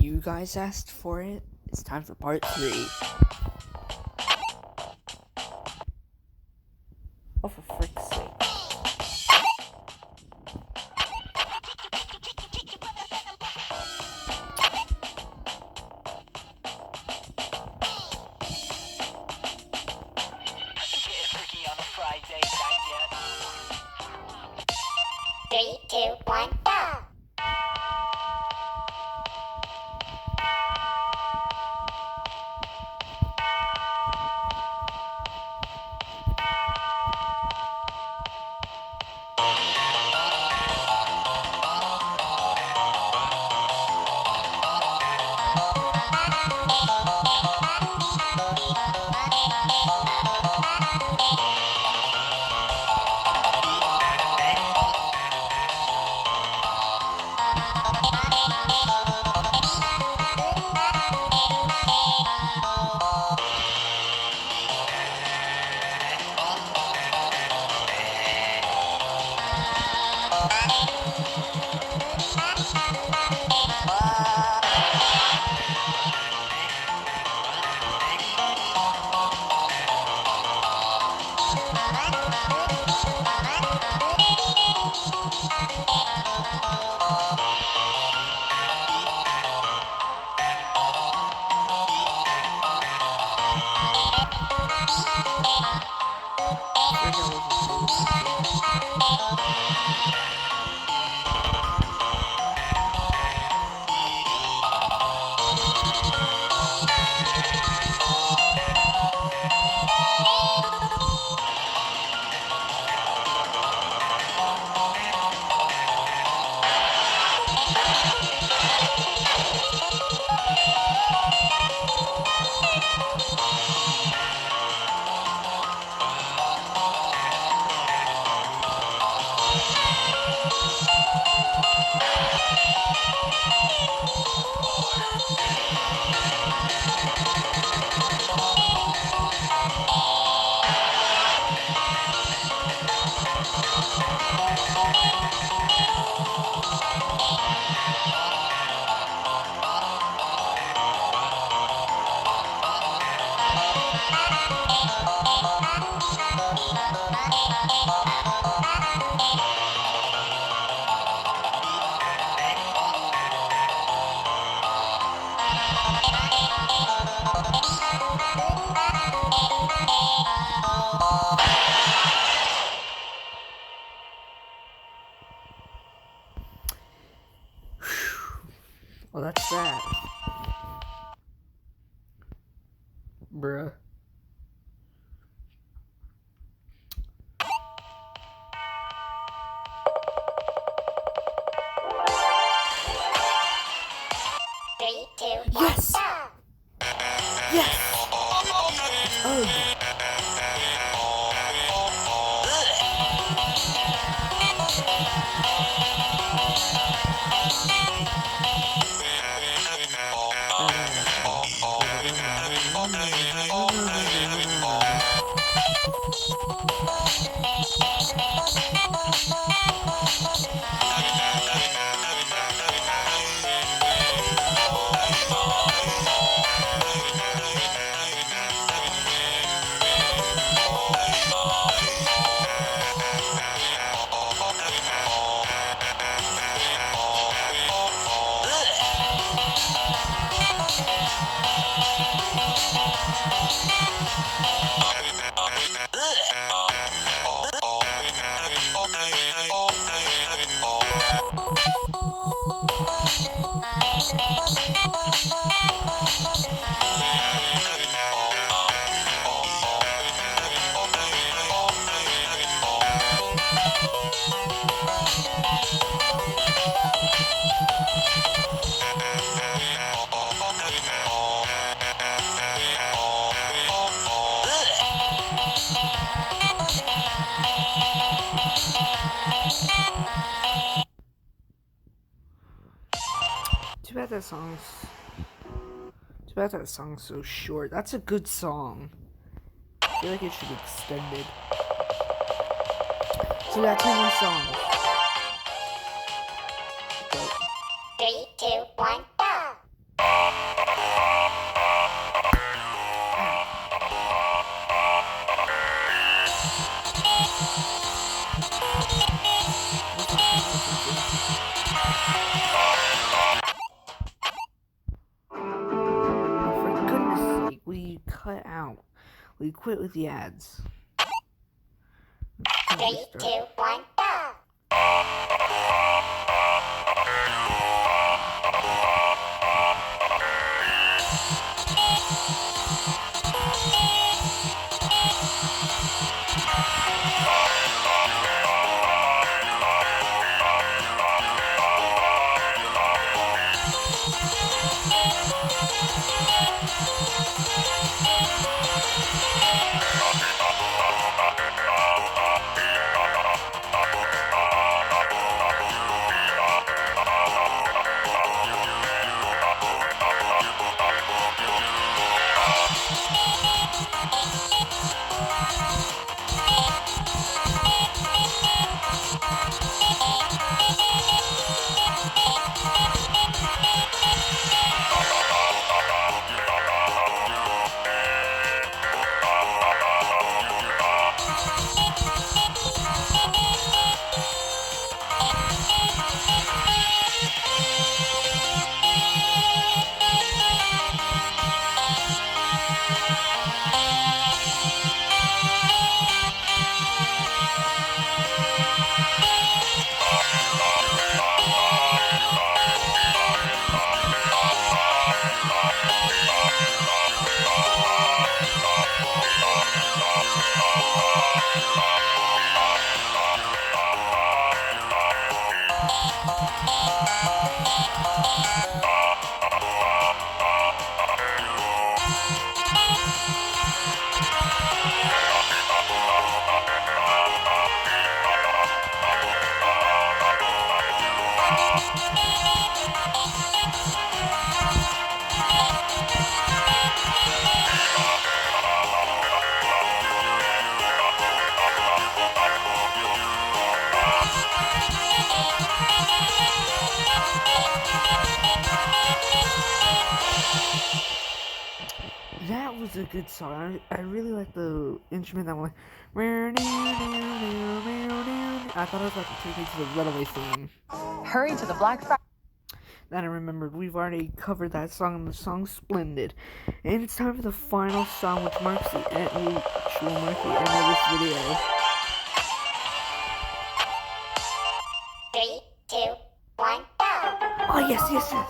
You guys asked for it. It's time for part 3. Oh, for frick's sake. Three, two, one, go! Well, that's that. Bruh. Three, two, one, Yes! go! Yes! Ugh. Too bad that song's so short. That's a good song. I feel like it should be extended. So we got 2 more songs. Three, two, one, go! cut out. We quit with the ads. 3, 2, 1, go! That was a good song. I really like the instrument that went. I thought it was like taking to the Runaway theme. Hurry to the Black Friday. Then I remembered we've already covered that song, and the song's splendid. And it's time for the final song, which marks the end, which will mark the end of this video. 3, 2, 1, go! Oh yes, yes, yes.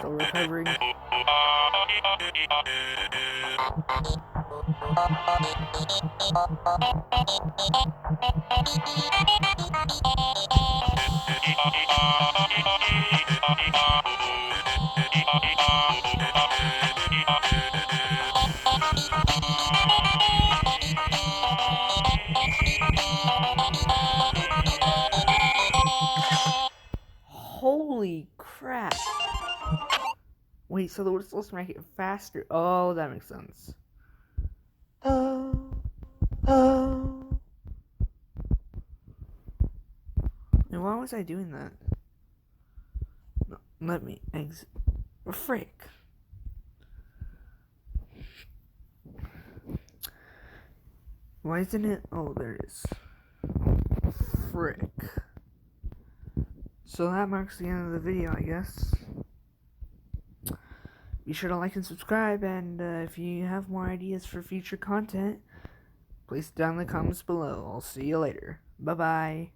Still recovering. Wait, so the whistle's to make it faster. Oh, that makes sense. And why was I doing that? No, let me exit. Frick. Why isn't it? Oh, there it is. Frick. So that marks the end of the video, I guess. Be sure to like and subscribe, and if you have more ideas for future content, place it down in the comments below. I'll see you later. Bye-bye.